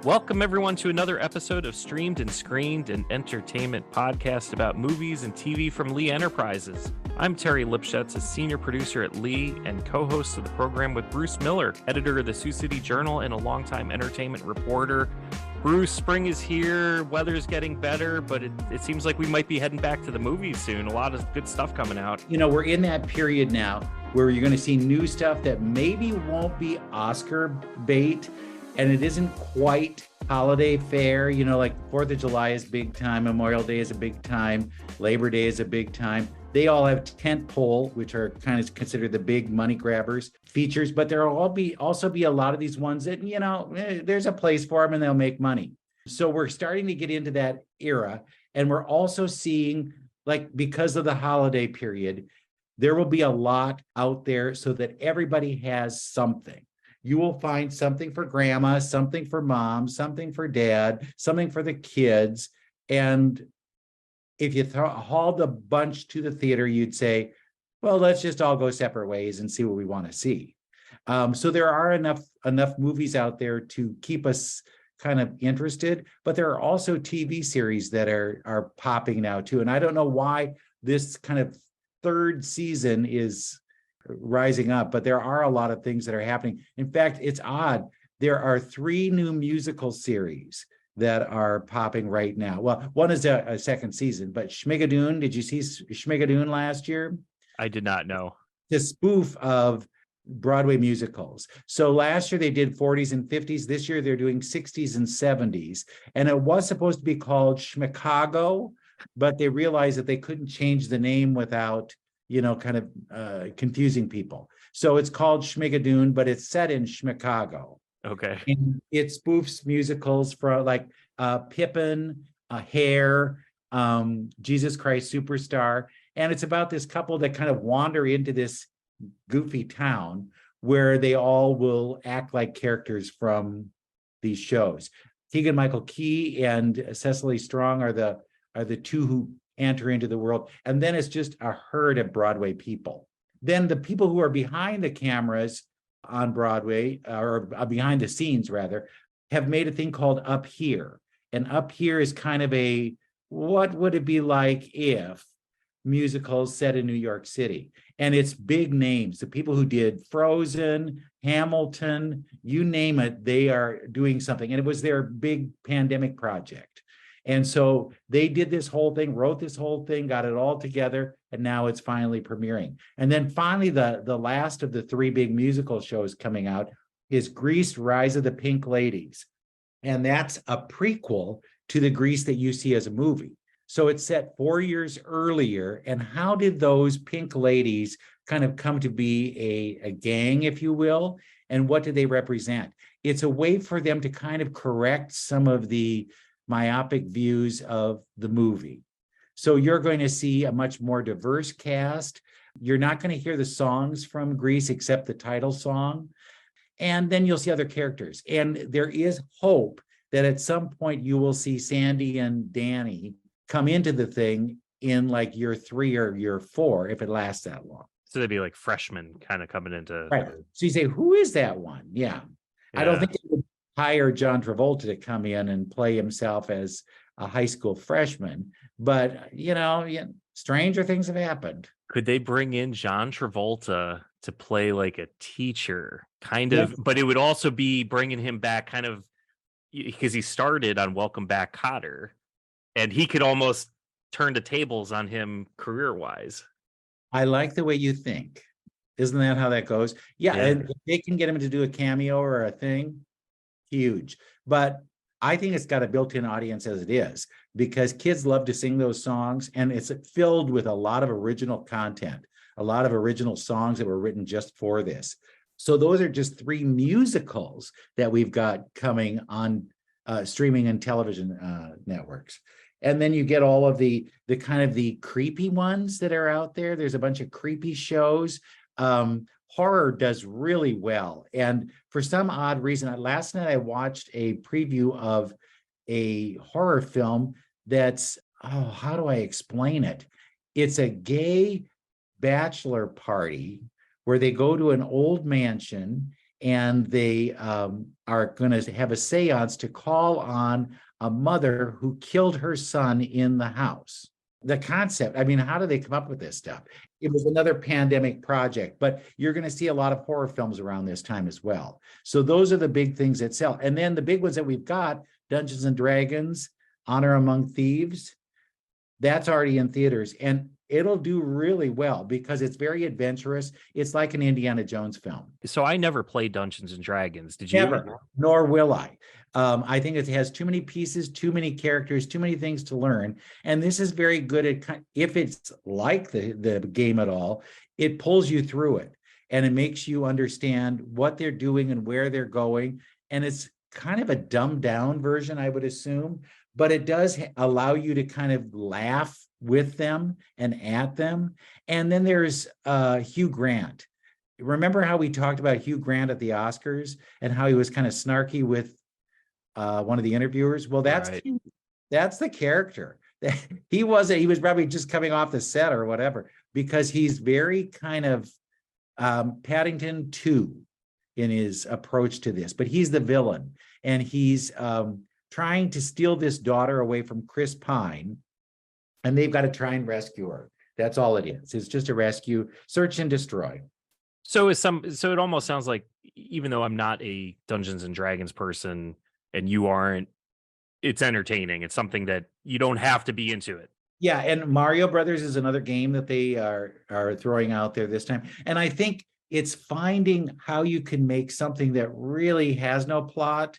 Welcome, everyone, to another episode of Streamed and Screened, an entertainment podcast about movies and TV from Lee Enterprises. I'm Terry Lipshetz, a senior producer at Lee and co-host of the program with Bruce Miller, editor of the Sioux City Journal and a longtime entertainment reporter. Bruce, spring is here, weather's getting better, but it seems like we might be heading back to the movies soon. A lot of good stuff coming out. You know, we're in that period now where you're going to see new stuff that maybe won't be Oscar bait, and it isn't quite holiday fare. You know, like 4th of July is big time, Memorial Day is a big time, Labor Day is a big time. They all have tentpole, which are kind of considered the big money grabbers features, but there will also be a lot of these ones that, you know, there's a place for them and they'll make money. So we're starting to get into that era. And we're also seeing, like, because of the holiday period, there will be a lot out there so that everybody has something. You will find something for grandma, something for mom, something for dad, something for the kids. And if you hauled a bunch to the theater, you'd say, well, let's just all go separate ways and see what we want to see. So there are enough movies out there to keep us kind of interested, but there are also TV series that are popping now too. And I don't know why this kind of third season is rising up, but there are a lot of things that are happening. In fact, it's odd. There are 3 new musical series that are popping right now. Well, one is a second season, but Schmigadoon, did you see Schmigadoon last year? I did not know. The spoof of Broadway musicals. So last year they did 40s and 50s. This year they're doing 60s and 70s. And it was supposed to be called Schmicago, but they realized that they couldn't change the name without, you know, kind of confusing people. So it's called Schmigadoon, but it's set in Schmicago. Okay. And it spoofs musicals for like Pippin, Hair, Jesus Christ Superstar. And it's about this couple that kind of wander into this goofy town where they all will act like characters from these shows. Keegan-Michael Key and Cecily Strong are the two who enter into the world. And then it's just a herd of Broadway people. Then the people who are behind the cameras on Broadway, or behind the scenes rather, have made a thing called Up Here. And Up Here is kind of a, what would it be like if musicals set in New York City? And it's big names. The people who did Frozen, Hamilton, you name it, they are doing something. And it was their big pandemic project. And so they did this whole thing, wrote this whole thing, got it all together, and now it's finally premiering. And then finally, the last of the 3 big musical shows coming out is Grease: Rise of the Pink Ladies. And that's a prequel to the Grease that you see as a movie. So it's set 4 years earlier. And how did those Pink Ladies kind of come to be a gang, if you will? And what do they represent? It's a way for them to kind of correct some of the myopic views of the movie. So you're going to see a much more diverse cast. You're not going to hear the songs from Grease except the title song. And then you'll see other characters. And there is hope that at some point you will see Sandy and Danny come into the thing in like year 3 or year 4, if it lasts that long. So they'd be like freshmen kind of coming into... Right. So you say, who is that one? Yeah. I don't think they would hire John Travolta to come in and play himself as a high school freshman, but you know, stranger things have happened. Could they bring in John Travolta to play like a teacher, kind of? Yes. But it would also be bringing him back, kind of, because he started on Welcome Back, Kotter, and he could almost turn the tables on him career-wise. I like the way you think. Isn't that how that goes? Yeah. And if they can get him to do a cameo or a thing, huge. But I think it's got a built-in audience as it is, because kids love to sing those songs, and it's filled with a lot of original content, a lot of original songs that were written just for this. So those are just 3 musicals that we've got coming on streaming and television networks. And then you get all of the kind of the creepy ones that are out there. There's a bunch of creepy shows. Horror does really well. And for some odd reason, last night I watched a preview of a horror film that's, how do I explain it? It's a gay bachelor party where they go to an old mansion and they are going to have a seance to call on a mother who killed her son in the house. The concept, I mean, how do they come up with this stuff? It was another pandemic project, but you're going to see a lot of horror films around this time as well. So those are the big things that sell. And then the big ones that we've got, Dungeons and Dragons, Honor Among Thieves, that's already in theaters, and it'll do really well because it's very adventurous. It's like an Indiana Jones film. So I never played Dungeons and Dragons. Did you? Never, nor will I. I think it has too many pieces, too many characters, too many things to learn. And this is very good at, if it's like the game at all, it pulls you through it and it makes you understand what they're doing and where they're going. And it's kind of a dumbed down version, I would assume, but it does allow you to kind of laugh with them and at them. And then there's Hugh Grant. Remember how we talked about Hugh Grant at the Oscars and how he was kind of snarky with one of the interviewers? Well, that's Right. That's the character. He was probably just coming off the set or whatever, because he's very kind of Paddington 2 in his approach to this, but he's the villain, and he's trying to steal this daughter away from Chris Pine, and they've got to try and rescue her. That's all it is. It's just a rescue, search and destroy. So it almost sounds like, even though I'm not a Dungeons and Dragons person and you aren't, it's entertaining. It's something that you don't have to be into it. Yeah, and Mario Brothers is another game that they are throwing out there this time. And I think it's finding how you can make something that really has no plot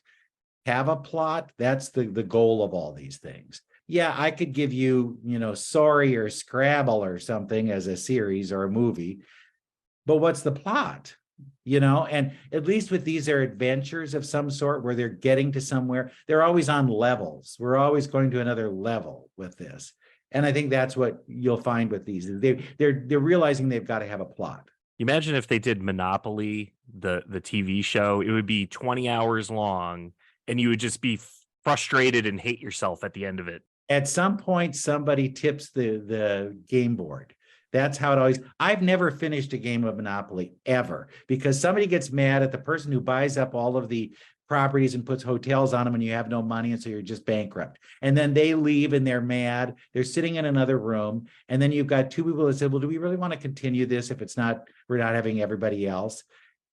have a plot. That's the goal of all these things. Yeah, I could give you, Sorry or Scrabble or something as a series or a movie, but what's the plot? And at least with these, they're adventures of some sort where they're getting to somewhere. They're always on levels. We're always going to another level with this. And I think that's what you'll find with these. They're realizing they've got to have a plot. Imagine if they did Monopoly, the TV show. It would be 20 hours long, and you would just be frustrated and hate yourself at the end of it. At some point, somebody tips the game board. That's how it always. I've never finished a game of Monopoly ever, because somebody gets mad at the person who buys up all of the properties and puts hotels on them, and you have no money, and so you're just bankrupt. And then they leave and they're mad. They're sitting in another room, and then you've got two people that said, "Well, do we really want to continue this if we're not having everybody else?"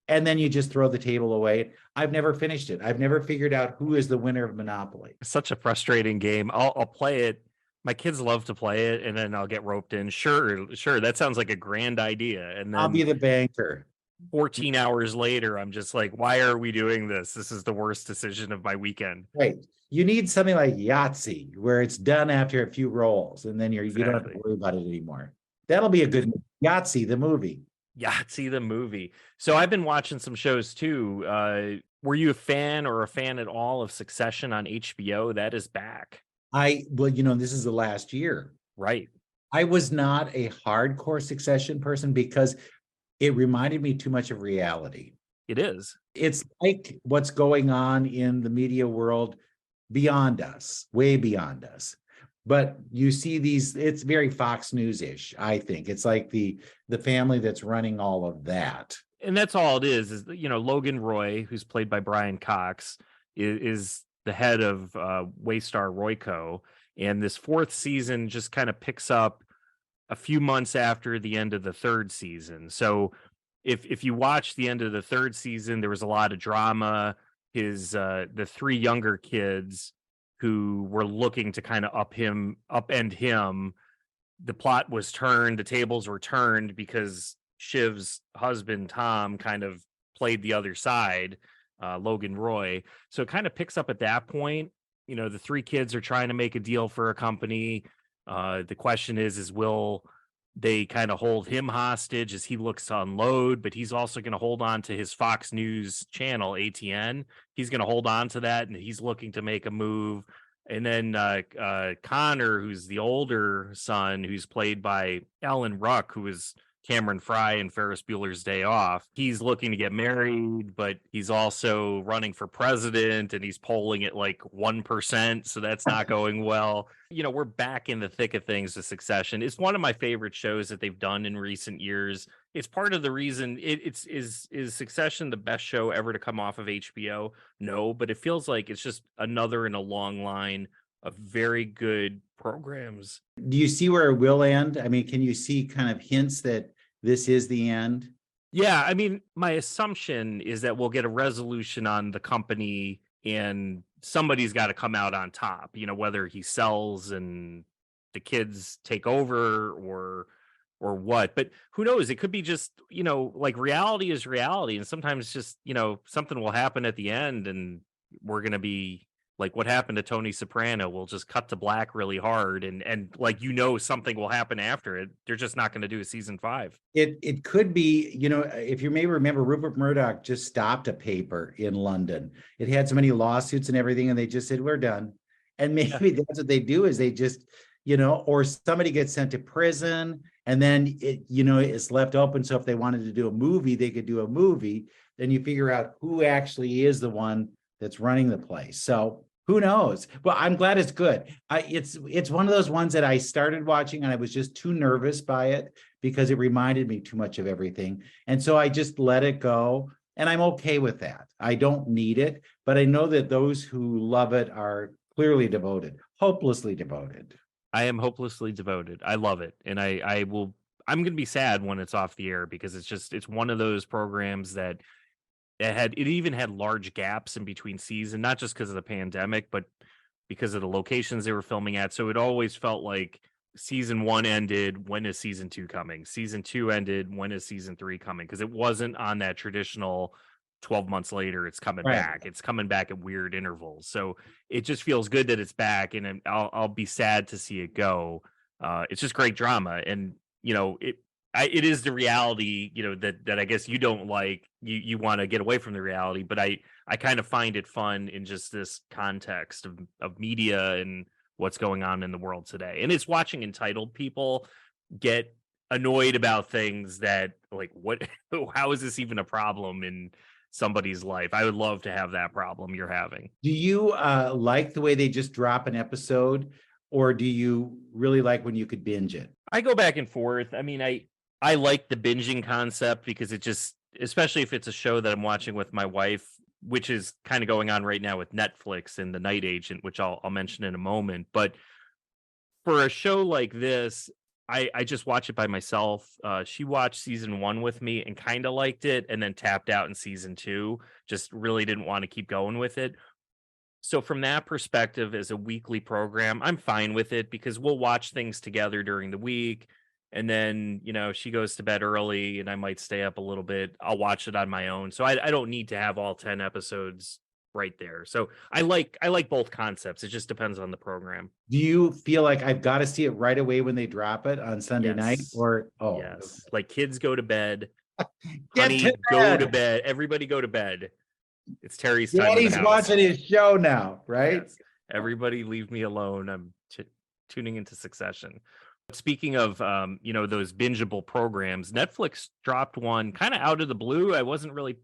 And then you just throw the table away. I've never finished it. I've never figured out who is the winner of Monopoly. It's such a frustrating game. I'll play it. My kids love to play it, and then I'll get roped in. Sure. That sounds like a grand idea. And then I'll be the banker. 14 hours later, I'm just like, why are we doing this? This is the worst decision of my weekend. Right. You need something like Yahtzee, where it's done after a few rolls, and then you don't have to worry about it anymore. That'll be a good Yahtzee, the movie. Yahtzee, the movie. So I've been watching some shows too. Were you a fan at all of Succession on HBO? That is back. This is the last year. Right. I was not a hardcore Succession person because it reminded me too much of reality. It is. It's like what's going on in the media world beyond us, way beyond us. But you see it's very Fox News-ish, I think. It's like the family that's running all of that. And that's all it is Logan Roy, who's played by Brian Cox, is the head of Waystar Royco. And this fourth season just kind of picks up a few months after the end of the third season. So if you watch the end of the third season, there was a lot of drama. The three younger kids who were looking to kind of upend him, the plot was turned, the tables were turned because Shiv's husband, Tom, kind of played the other side, Logan Roy. So it kind of picks up at that point. The three kids are trying to make a deal for a company. The question is will they kind of hold him hostage as he looks to unload, but he's also going to hold on to his Fox News channel, ATN. He's going to hold on to that, and he's looking to make a move. And then Connor, who's the older son, who's played by Alan Ruck, who is Cameron Fry in Ferris Bueller's Day Off. He's looking to get married, but he's also running for president, and he's polling at like 1%. So that's not going well. We're back in the thick of things with Succession. It's one of my favorite shows that they've done in recent years. It's part of the reason is Succession the best show ever to come off of HBO? No, but it feels like it's just another in a long line of very good programs. Do you see where it will end? I mean, can you see kind of hints that this is the end? Yeah, I mean, my assumption is that we'll get a resolution on the company and somebody's got to come out on top, whether he sells and the kids take over or what. But who knows? It could be just, like reality is reality and sometimes just, something will happen at the end and we're going to be like what happened to Tony Soprano. We'll just cut to black really hard and like something will happen after it. They're just not going to do a season 5. It could be, if you may remember, Rupert Murdoch just stopped a paper in London. It had so many lawsuits and everything, and they just said, we're done. And maybe that's what they do is they just, or somebody gets sent to prison and then it's left open. So if they wanted to do a movie, they could do a movie. Then you figure out who actually is the one that's running the place. So who knows? Well, I'm glad it's good. It's one of those ones that I started watching and I was just too nervous by it because it reminded me too much of everything. And so I just let it go. And I'm okay with that. I don't need it, but I know that those who love it are clearly devoted, hopelessly devoted. I am hopelessly devoted. I love it. And I'm going to be sad when it's off the air because it's one of those programs that it even had large gaps in between season, not just because of the pandemic, but because of the locations they were filming at. So it always felt like season 1 ended. When is season 2 coming? Season 2 ended. When is season 3 coming? Because it wasn't on that traditional 12 months later, it's coming back. It's coming back at weird intervals. So it just feels good that it's back, and I'll be sad to see it go. It's just great drama. And, it is the reality, that I guess you don't like. You want to get away from the reality, but I kind of find it fun in just this context of media and what's going on in the world today. And it's watching entitled people get annoyed about things that like, what, how is this even a problem in somebody's life? I would love to have that problem you're having. Do you like the way they just drop an episode, or do you really like when you could binge it? I go back and forth. I mean, I like the binging concept because it just, especially if it's a show that I'm watching with my wife, which is kind of going on right now with Netflix and The Night Agent, which I'll mention in a moment. But for a show like this, I just watch it by myself. She watched season 1 with me and kind of liked it and then tapped out in season 2, just really didn't want to keep going with it. So from that perspective, as a weekly program, I'm fine with it because we'll watch things together during the week. And then, she goes to bed early and I might stay up a little bit. I'll watch it on my own. So I don't need to have all 10 episodes right there. So I like both concepts. It just depends on the program. Do you feel like I've got to see it right away when they drop it on Sunday night? Or yes, like kids go to bed. Honey, go to bed. Everybody go to bed. It's Terry's time. Daddy's watching his show now, right? Yes. Everybody leave me alone. I'm tuning into Succession. Speaking of, those bingeable programs, Netflix dropped one kind of out of the blue. I wasn't really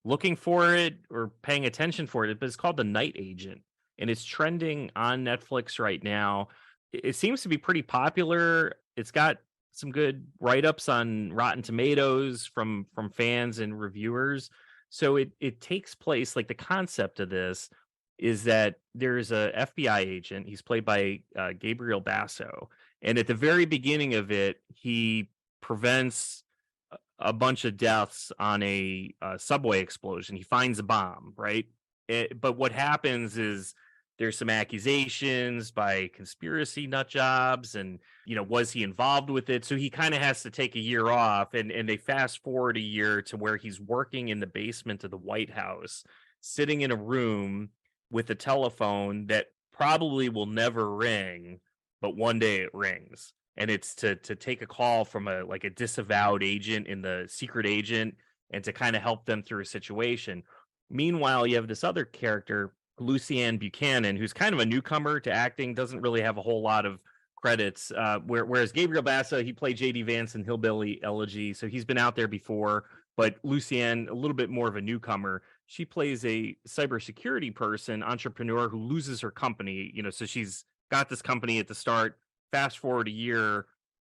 looking for it or paying attention for it, but it's called The Night Agent, and it's trending on Netflix right now. It seems to be pretty popular. It's got some good write-ups on Rotten Tomatoes from fans and reviewers. So it takes place, like the concept of this is that there's a FBI agent. He's played by Gabriel Basso. And at the very beginning of it, he prevents a bunch of deaths on a subway explosion. He finds a bomb, right? But what happens is there's some accusations by conspiracy nut jobs and, was he involved with it? So he kind of has to take a year off and they fast forward a year to where he's working in the basement of the White House, sitting in a room with a telephone that probably will never ring, but one day it rings. And it's to take a call from a disavowed agent in the secret agent and to kind of help them through a situation. Meanwhile, you have this other character, Lucianne Buchanan, who's kind of a newcomer to acting, doesn't really have a whole lot of credits. Whereas Gabriel Basso, he played J.D. Vance in Hillbilly Elegy, so he's been out there before. But Lucianne, a little bit more of a newcomer. She plays a cybersecurity person, entrepreneur who loses her company. So she's got this company at the start. Fast forward a year,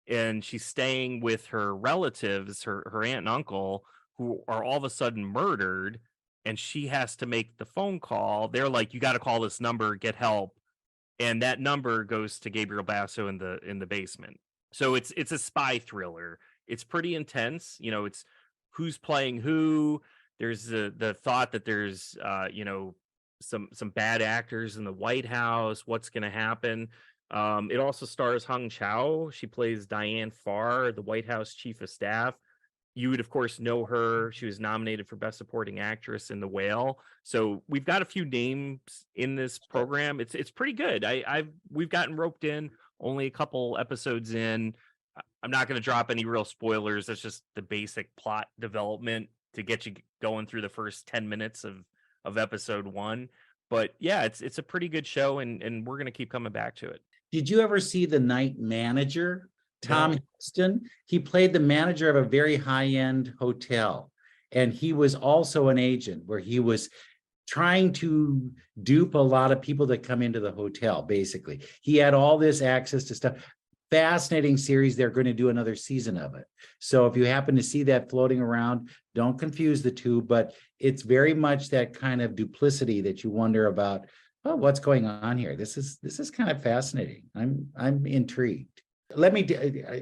and she's staying with her relatives, her aunt and uncle, who are all of a sudden murdered, and she has to make the phone call. They're like, you got to call this number, get help. And that number goes to Gabriel Basso in the basement. So it's a spy thriller. It's pretty intense. It's who's playing who. There's the thought that there's some bad actors in the White House. What's going to happen? It also stars Hung Chau. She plays Diane Farr, the White House chief of staff. You would, of course, know her. She was nominated for Best Supporting Actress in The Whale. So we've got a few names in this program. It's pretty good. We've gotten roped in. Only a couple episodes in. I'm not going to drop any real spoilers. That's just the basic plot development to get you going through the first 10 minutes of episode 1. But yeah, it's a pretty good show, and we're going to keep coming back to it. Did you ever see The Night Manager? Tom No. Hiddleston, he played the manager of a very high-end hotel. And he was also an agent where he was trying to dupe a lot of people that come into the hotel, basically. He had all this access to stuff. Fascinating series. They're going to do another season of it. So if you happen to see that floating around, don't confuse the two, but it's very much that kind of duplicity that you wonder about, oh, what's going on here? This is kind of fascinating. I'm intrigued. Let me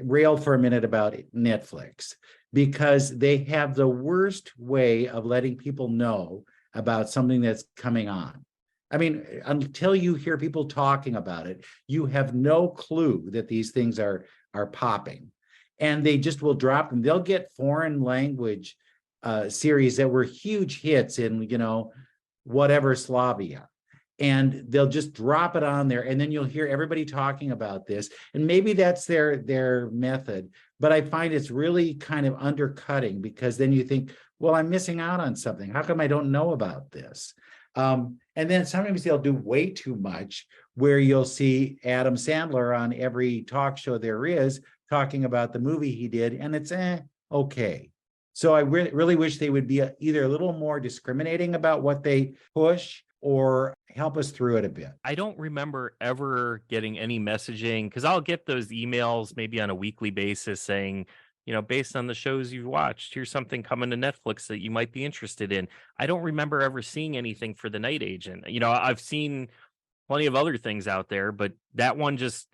rail for a minute about Netflix, because they have the worst way of letting people know about something that's coming on. I mean, until you hear people talking about it, you have no clue that these things are popping, and they just will drop them. They'll get foreign language series that were huge hits in, whatever Slavia. And they'll just drop it on there, and then you'll hear everybody talking about this. And maybe that's their method, but I find it's really kind of undercutting, because then you think, well, I'm missing out on something. How come I don't know about this? And then sometimes they'll do way too much, where you'll see Adam Sandler on every talk show there is talking about the movie he did, and it's okay. So I really wish they would be either a little more discriminating about what they push, or help us through it a bit. I don't remember ever getting any messaging, because I'll get those emails maybe on a weekly basis saying, based on the shows you've watched, here's something coming to Netflix that you might be interested in. I don't remember ever seeing anything for The Night Agent. I've seen plenty of other things out there, but that one just,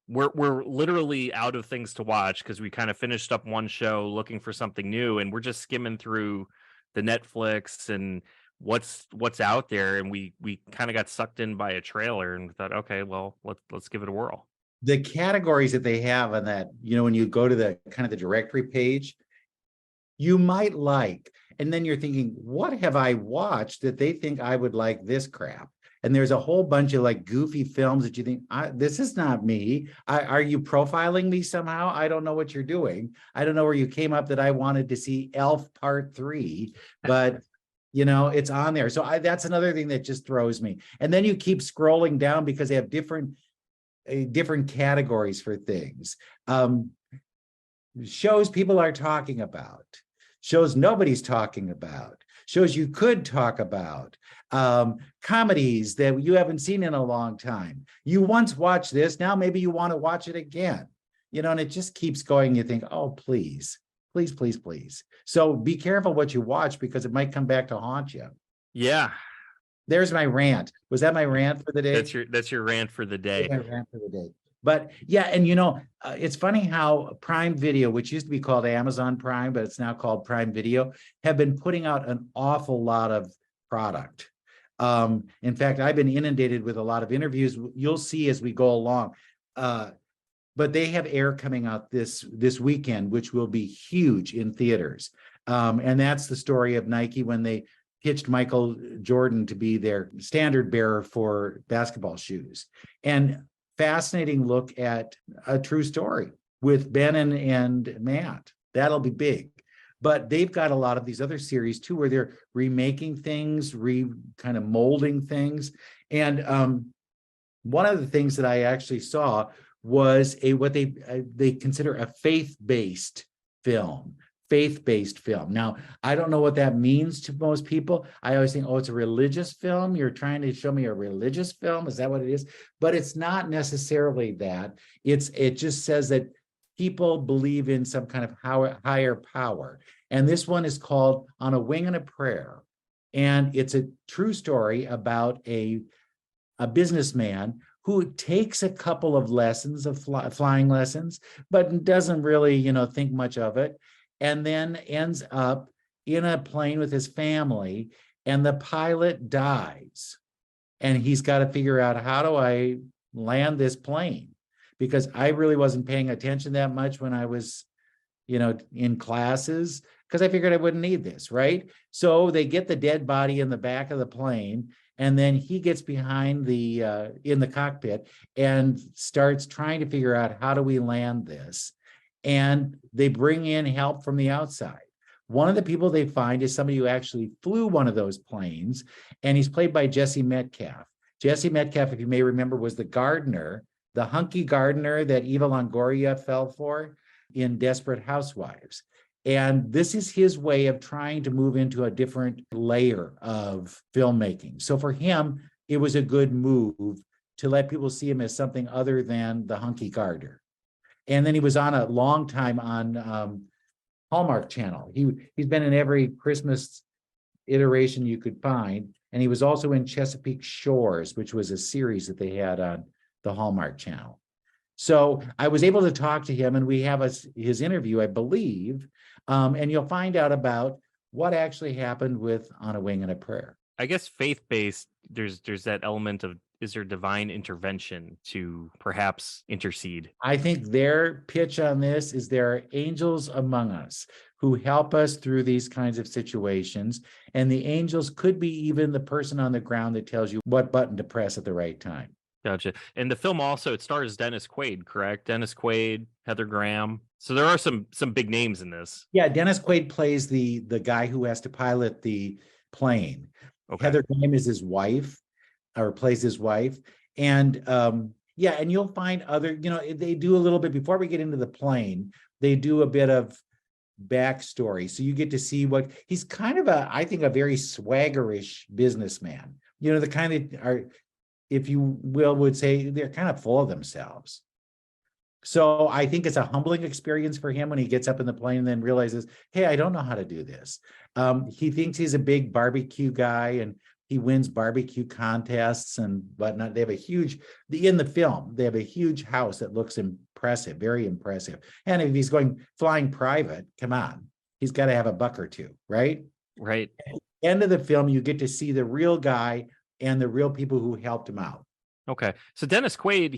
we're literally out of things to watch, because we kind of finished up one show looking for something new, and we're just skimming through the Netflix and what's out there, and we kind of got sucked in by a trailer and thought, okay, well, let's give it a whirl. The categories that they have on that, when you go to the kind of the directory page, you might like, and then you're thinking, what have I watched that they think I would like this crap? And there's a whole bunch of like goofy films that you think, this is not me. Are you profiling me somehow? I don't know what you're doing. I don't know where you came up that I wanted to see Elf Part 3, but it's on there. So that's another thing that just throws me. And then you keep scrolling down, because they have different categories for things. Shows people are talking about, shows nobody's talking about, shows you could talk about, comedies that you haven't seen in a long time. You once watched this, now maybe you want to watch it again, and it just keeps going. You think, oh, please. Please, please, please. So be careful what you watch, because it might come back to haunt you. Yeah. There's my rant. Was that my rant for the day? That's your rant for the day. That's my rant for the day. But yeah, and it's funny how Prime Video, which used to be called Amazon Prime, but it's now called Prime Video, have been putting out an awful lot of product. In fact, I've been inundated with a lot of interviews. You'll see as we go along. But they have Air coming out this weekend, which will be huge in theaters. And that's the story of Nike when they pitched Michael Jordan to be their standard bearer for basketball shoes. And fascinating look at a true story with Ben and Matt. That'll be big. But they've got a lot of these other series too, where they're remaking things, kind of molding things. And one of the things that I actually saw was what they consider a faith-based film. Now, I don't know what that means to most people. I always think, oh, it's a religious film. You're trying to show me a religious film. Is that what it is? But it's not necessarily that. It just says that people believe in some kind of higher power. And this one is called On a Wing and a Prayer. And it's a true story about a businessman who takes a couple of lessons of flying lessons, but doesn't really, think much of it, and then ends up in a plane with his family, and the pilot dies. And he's got to figure out, how do I land this plane? Because I really wasn't paying attention that much when I was, in classes, because I figured I wouldn't need this, right? So they get the dead body in the back of the plane, and then he gets behind in the cockpit and starts trying to figure out, how do we land this? And they bring in help from the outside. One of the people they find is somebody who actually flew one of those planes, and he's played by Jesse Metcalfe. Jesse Metcalfe, if you may remember, was the gardener, the hunky gardener that Eva Longoria fell for in Desperate Housewives. And this is his way of trying to move into a different layer of filmmaking. So for him, it was a good move to let people see him as something other than the hunky gardener. And then he was on a long time on Hallmark Channel. He's been in every Christmas iteration you could find. And he was also in Chesapeake Shores, which was a series that they had on the Hallmark Channel. So I was able to talk to him, and we have his interview, I believe, and you'll find out about what actually happened with On a Wing and a Prayer. I guess faith-based, there's that element of, is there divine intervention to perhaps intercede? I think their pitch on this is there are angels among us who help us through these kinds of situations, and the angels could be even the person on the ground that tells you what button to press at the right time. Gotcha. And the film also, it stars Dennis Quaid, correct? Dennis Quaid, Heather Graham. So there are some big names in this. Yeah, Dennis Quaid plays the guy who has to pilot the plane. Okay. Heather Graham is his wife, or plays his wife. And and you'll find other, they do a little bit, before we get into the plane, they do a bit of backstory. So you get to see what he's kind of I think a very swaggerish businessman. The kind that are, if you would say they're kind of full of themselves. So I think it's a humbling experience for him when he gets up in the plane and then realizes, hey, I don't know how to do this. He thinks he's a big barbecue guy, and he wins barbecue contests and whatnot. They have in the film, they have a huge house that looks impressive, very impressive. And if he's flying private, come on, he's got to have a buck or two, right? Right. At the end of the film, you get to see the real guy and the real people who helped him out. Okay. So Dennis Quaid,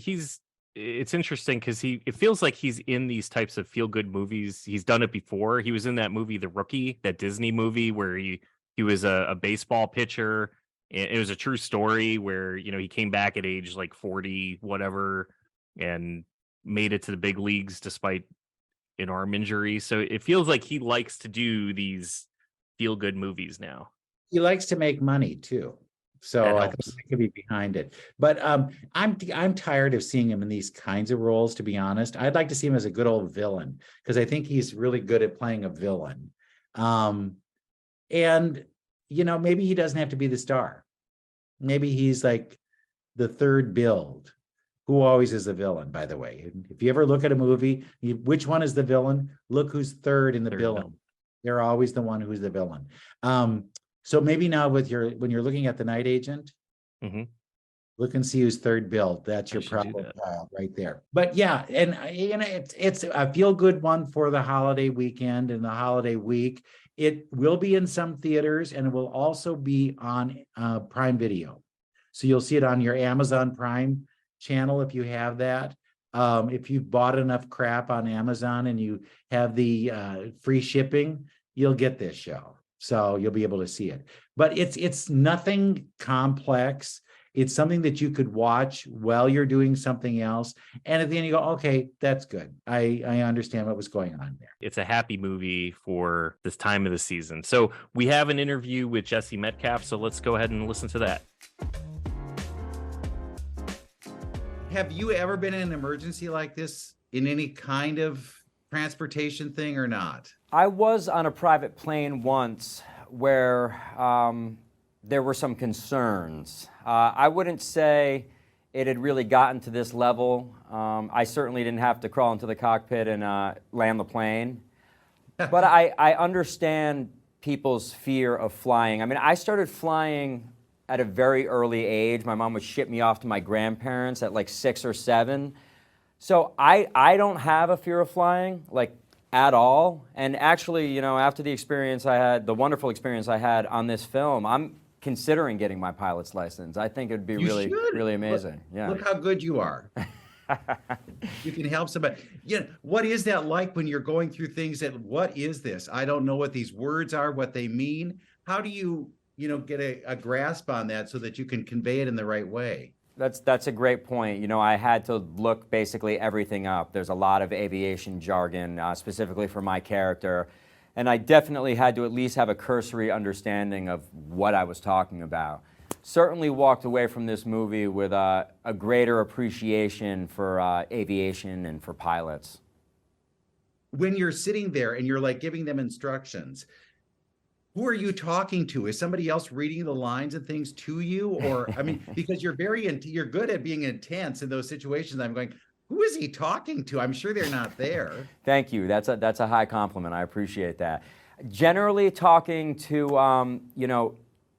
it's interesting because it feels like he's in these types of feel-good movies. He's done it before. He was in that movie, The Rookie, that Disney movie where he was a baseball pitcher. It was a true story where, he came back at age like 40, whatever, and made it to the big leagues despite an arm injury. So it feels like he likes to do these feel-good movies now. He likes to make money too. So I think he could be behind it. But I'm tired of seeing him in these kinds of roles, to be honest. I'd like to see him as a good old villain, because I think he's really good at playing a villain. And maybe he doesn't have to be the star. Maybe he's like the third build, who always is the villain, by the way. If you ever look at a movie, which one is the villain? Look who's third in the villain. They're always the one who's the villain. So maybe now when you're looking at The Night Agent, look and see who's third build. That's your problem child right there. But yeah, and it's a feel-good one for the holiday weekend and the holiday week. It will be in some theaters, and it will also be on Prime Video. So you'll see it on your Amazon Prime channel if you have that. If you've bought enough crap on Amazon and you have the free shipping, you'll get this show. So you'll be able to see it. But it's nothing complex. It's something that you could watch while you're doing something else. And at the end you go, okay, that's good. I understand what was going on there. It's a happy movie for this time of the season. So we have an interview with Jesse Metcalfe. So let's go ahead and listen to that. Have you ever been in an emergency like this in any kind of transportation thing or not? I was on a private plane once where there were some concerns. I wouldn't say it had really gotten to this level. I certainly didn't have to crawl into the cockpit and land the plane. But I understand people's fear of flying. I mean, I started flying at a very early age. My mom would ship me off to my grandparents at like 6 or 7. So I don't have a fear of flying, like, at all. And actually, you know, after the experience I had, the wonderful experience I had on this film, I'm considering getting my pilot's license. I think it'd be really amazing. Look how good you are. You can help somebody. You know, what is that like when you're going through things that, what is this? I don't know what these words are, what they mean. How do you, get a grasp on that so that you can convey it in the right way? That's a great point. You know, I had to look basically everything up. There's a lot of aviation jargon, specifically for my character. And I definitely had to at least have a cursory understanding of what I was talking about. Certainly walked away from this movie with a greater appreciation for aviation and for pilots. When you're sitting there and you're like giving them instructions, who are you talking to? Is somebody else reading the lines and things to you? Or, I mean, because you're good at being intense in those situations. I'm going, who is he talking to? I'm sure they're not there. Thank you. That's a high compliment. I appreciate that. Generally talking to,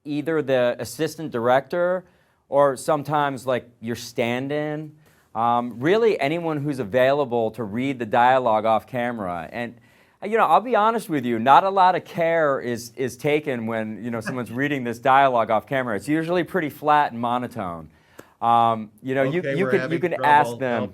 either the assistant director or sometimes like your stand-in. Really anyone who's available to read the dialogue off camera. And, I'll be honest with you, not a lot of care is taken when, someone's reading this dialogue off camera. It's usually pretty flat and monotone. You can ask them,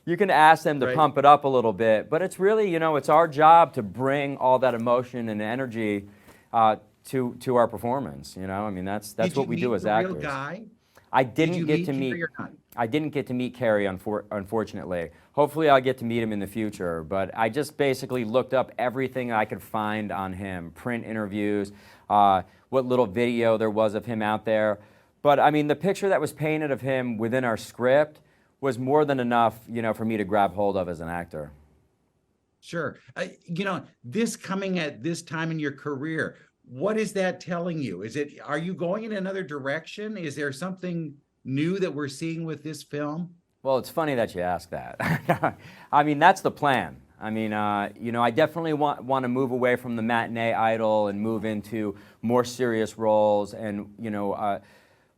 you can ask them to pump it up a little bit, but it's really, it's our job to bring all that emotion and energy to our performance. I mean, that's what we do as actors. Real guy? I didn't get to meet Carrie, unfortunately. Hopefully I'll get to meet him in the future, but I just basically looked up everything I could find on him, print interviews, what little video there was of him out there. But I mean, the picture that was painted of him within our script was more than enough, for me to grab hold of as an actor. Sure. This coming at this time in your career, what is that telling you? Are you going in another direction? Is there something new that we're seeing with this film? Well, it's funny that you ask that. I mean, that's the plan. I mean, I definitely want to move away from the matinee idol and move into more serious roles and,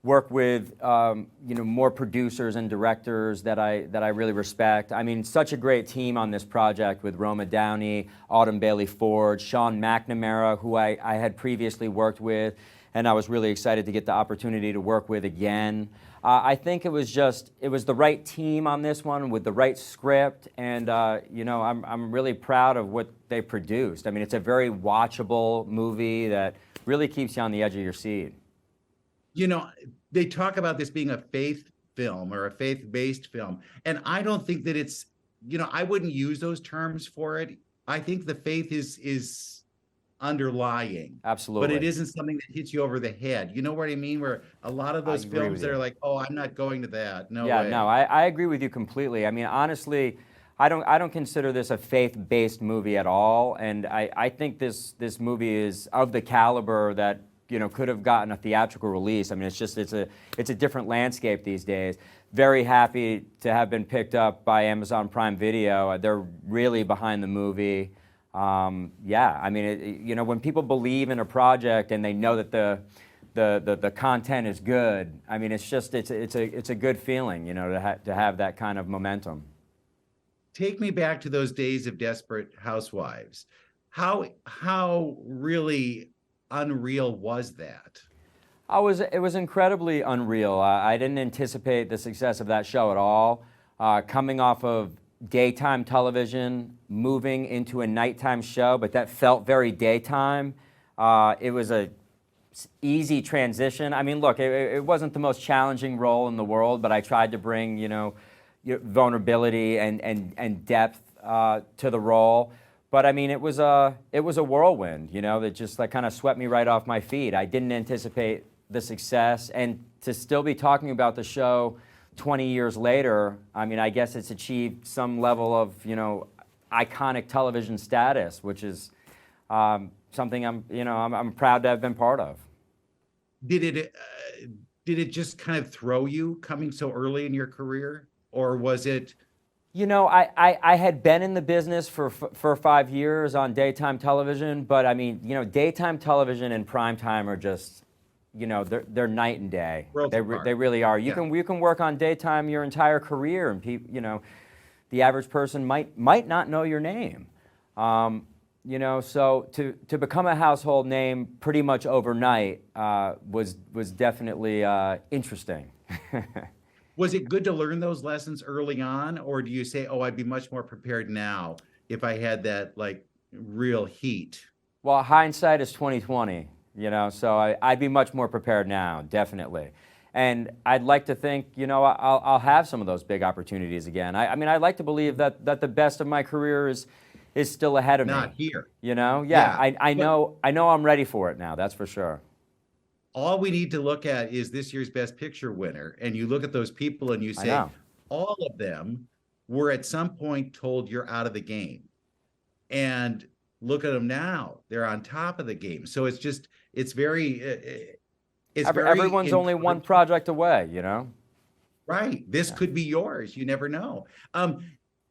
work with, more producers and directors that I really respect. I mean, such a great team on this project with Roma Downey, Autumn Bailey Ford, Sean McNamara, who I had previously worked with, and I was really excited to get the opportunity to work with again. I think it was the right team on this one with the right script, and I'm really proud of what they produced. I mean, it's a very watchable movie that really keeps you on the edge of your seat. They talk about this being a faith film or a faith-based film, and I don't think that it's, I wouldn't use those terms for it. I think the faith is underlying. Absolutely. But it isn't something that hits you over the head. You know what I mean? Where a lot of those films that are like, oh, I'm not going to that. No way. No, I agree with you completely. I mean, honestly, I don't consider this a faith-based movie at all. And I think this movie is of the caliber that, could have gotten a theatrical release. I mean, it's a different landscape these days. Very happy to have been picked up by Amazon Prime Video. They're really behind the movie. I mean, when people believe in a project and they know that the content is good, I mean, it's a good feeling, to have that kind of momentum. Take me back to those days of Desperate Housewives. How really unreal was that? It was incredibly unreal. I didn't anticipate the success of that show at all. Coming off of daytime television, moving into a nighttime show, but that felt very daytime. It was a easy transition. I mean, look, it wasn't the most challenging role in the world, but I tried to bring, vulnerability and depth to the role. But I mean, it was a whirlwind, that just kind of swept me right off my feet. I didn't anticipate the success, and to still be talking about the show 20 years later, I mean, I guess it's achieved some level of, iconic television status, which is something I'm proud to have been part of. Did did it just kind of throw you coming so early in your career, or was it? I had been in the business for 5 years on daytime television, but I mean, daytime television and primetime are just, they're night and day. They really are. You can work on daytime your entire career, and the average person might not know your name. So to become a household name pretty much overnight was definitely interesting. Was it good to learn those lessons early on, or do you say, oh, I'd be much more prepared now if I had that like real heat? Well, hindsight is 20/20, so I'd be much more prepared now, definitely. And I'd like to think, I'll have some of those big opportunities again. I mean, I'd like to believe that the best of my career is still ahead of me. Not here. I know I'm ready for it now, that's for sure. All we need to look at is this year's Best Picture winner. And you look at those people and you say, all of them were at some point told you're out of the game. And look at them now. They're on top of the game. So it's very... Everyone's only one project away, Right. This could be yours. You never know.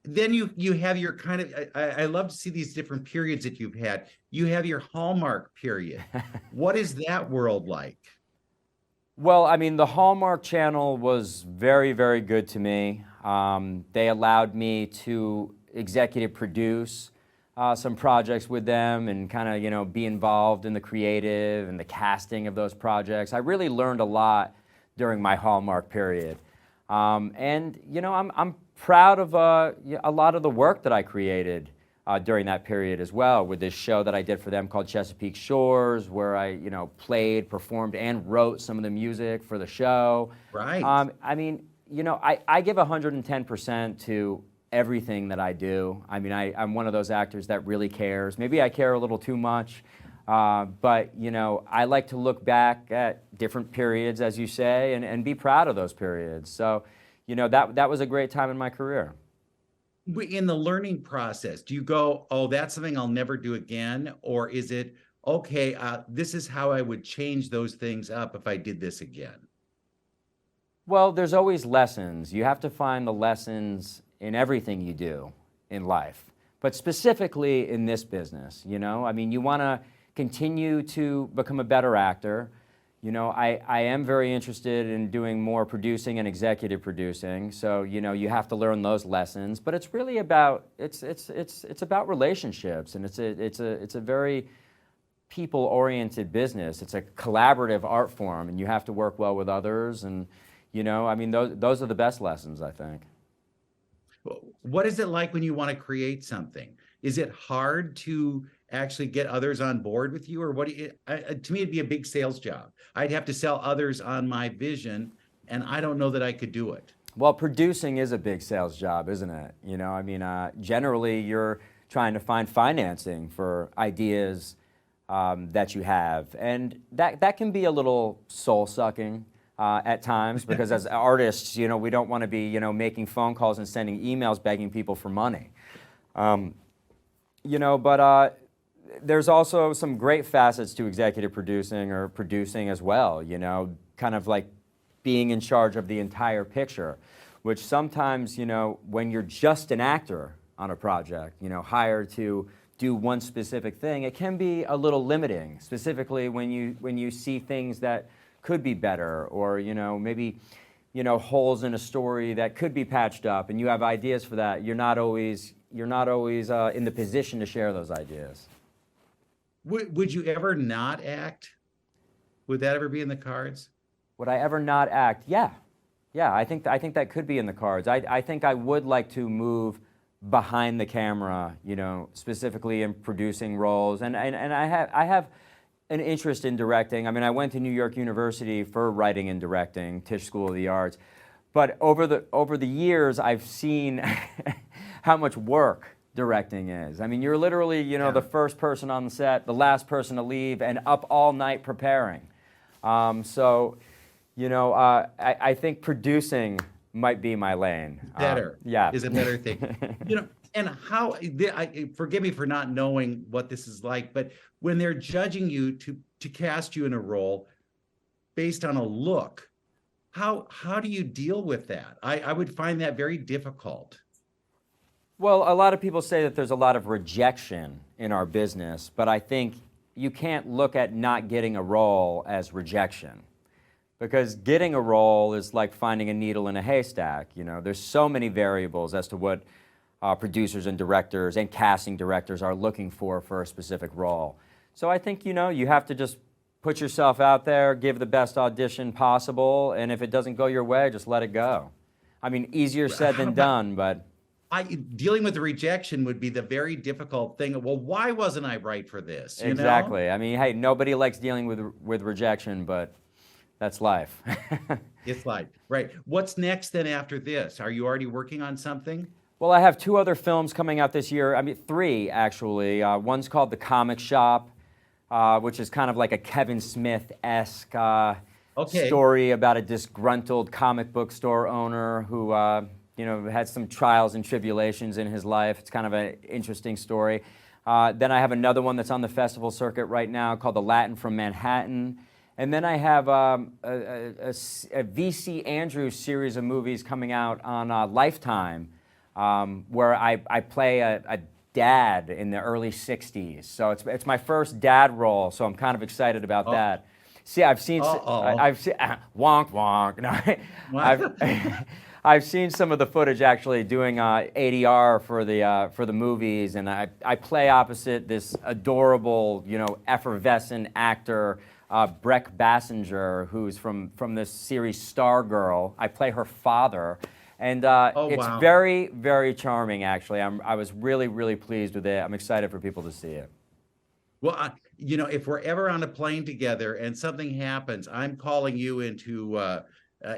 Then you have your kind of, I love to see these different periods that you've had. You have your Hallmark period. What is that world like? Well, I mean, the Hallmark Channel was very, very good to me. They allowed me to executive produce some projects with them and kind of, be involved in the creative and the casting of those projects. I really learned a lot during my Hallmark period. And, I'm proud of a lot of the work that I created during that period as well, with this show that I did for them called Chesapeake Shores, where I, played, performed, and wrote some of the music for the show. Right. I mean, I give 110% to everything that I do. I mean, I'm one of those actors that really cares. Maybe I care a little too much, but, I like to look back at different periods, as you say, and be proud of those periods. So, that was a great time in my career. In the learning process, do you go, oh, that's something I'll never do again? Or is it, okay, this is how I would change those things up if I did this again? Well, there's always lessons. You have to find the lessons in everything you do in life, but specifically in this business, I mean, you want to continue to become a better actor. I am very interested in doing more producing and executive producing. So, you have to learn those lessons. But it's really about it's about relationships, and it's a very people-oriented business. It's a collaborative art form, and you have to work well with others. And I mean, those are the best lessons, I think. What is it like when you want to create something? Is it hard to actually get others on board with you, or what? To me, it'd be a big sales job. I'd have to sell others on my vision, and I don't know that I could do it. Well, producing is a big sales job, isn't it? I mean, generally you're trying to find financing for ideas that you have, and that can be a little soul-sucking at times, because as artists, we don't want to be, making phone calls and sending emails begging people for money. But there's also some great facets to executive producing or producing as well, kind of like being in charge of the entire picture, which sometimes, when you're just an actor on a project, hired to do one specific thing, it can be a little limiting, specifically when you see things that could be better, or, maybe, holes in a story that could be patched up, and you have ideas for that. You're not always in the position to share those ideas. Would you ever not act? Would that ever be in the cards? Would I ever not act? Yeah. I think that could be in the cards. I think I would like to move behind the camera, specifically in producing roles, and I have an interest in directing. I mean, I went to New York University for writing and directing, Tisch School of the Arts, but over the years, I've seen how much work directing is. I mean, you're literally, the first person on the set, the last person to leave, and up all night preparing. So, I think producing might be my lane. Better, yeah, is a better thing. And how? Forgive me for not knowing what this is like, but when they're judging you to cast you in a role based on a look, how do you deal with that? I would find that very difficult. Well, a lot of people say that there's a lot of rejection in our business, but I think you can't look at not getting a role as rejection, because getting a role is like finding a needle in a haystack. You know, there's so many variables as to what producers and directors and casting directors are looking for a specific role. So I think, you know, you have to just put yourself out there, give the best audition possible, and if it doesn't go your way, just let it go. I mean, easier said than done, but... dealing with the rejection would be the very difficult thing. Well, why wasn't I right for this? You exactly. know? I mean, hey, nobody likes dealing with rejection, but that's life. It's life, right? What's next then after this? Are you already working on something? Well, I have 2 other films coming out this year. I mean, 3 actually. One's called The Comic Shop, which is kind of like a Kevin Smith-esque story about a disgruntled comic book store owner who you know, had some trials and tribulations in his life. It's kind of an interesting story. Then I have another one that's on the festival circuit right now called The Latin from Manhattan. And then I have a V.C. Andrews series of movies coming out on Lifetime, where I play a dad in the early 60s. So it's my first dad role, so I'm kind of excited about that. See, I've seen wonk wonk. No, I've seen some of the footage actually doing ADR for the movies, and I play opposite this adorable, you know, effervescent actor, Breck Bassinger, who's from this series Stargirl. I play her father, and it's very, very charming actually. I was really, really pleased with it. I'm excited for people to see it. Well, you know, if we're ever on a plane together and something happens, I'm calling you into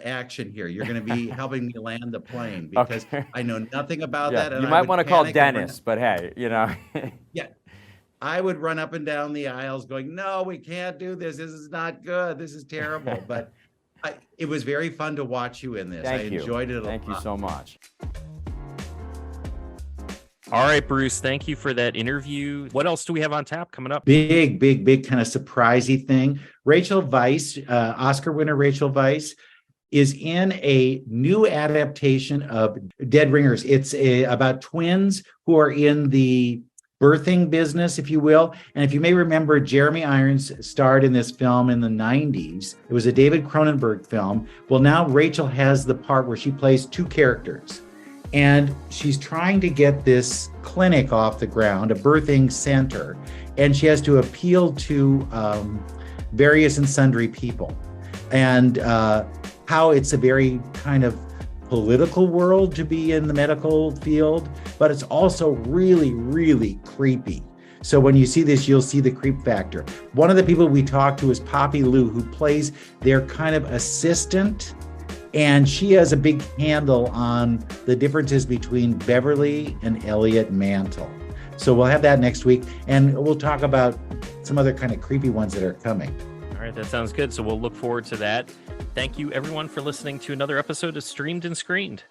action here. You're going to be helping me land the plane, because I know nothing about that. And you might want to call Dennis, but hey, you know. Yeah, I would run up and down the aisles going, no, we can't do this. This is not good. This is terrible. But it was very fun to watch you in this. I enjoyed it a lot. Thank you so much. All right, Bruce, thank you for that interview. What else do we have on tap coming up? Big kind of surprisey thing. Rachel Weisz, Oscar winner Rachel Weisz, is in a new adaptation of Dead Ringers. It's about twins who are in the birthing business, if you will. And if you may remember, Jeremy Irons starred in this film in the 90s. It was a David Cronenberg film. Well, now Rachel has the part where she plays 2 characters. And she's trying to get this clinic off the ground, a birthing center. And she has to appeal to various and sundry people. And how it's a very kind of political world to be in the medical field, but it's also really, really creepy. So when you see this, you'll see the creep factor. One of the people we talked to is Poppy Lou, who plays their kind of assistant, and she has a big handle on the differences between Beverly and Elliot Mantle. So we'll have that next week, and we'll talk about some other kind of creepy ones that are coming. All right, that sounds good. So we'll look forward to that. Thank you, everyone, for listening to another episode of Streamed and Screened.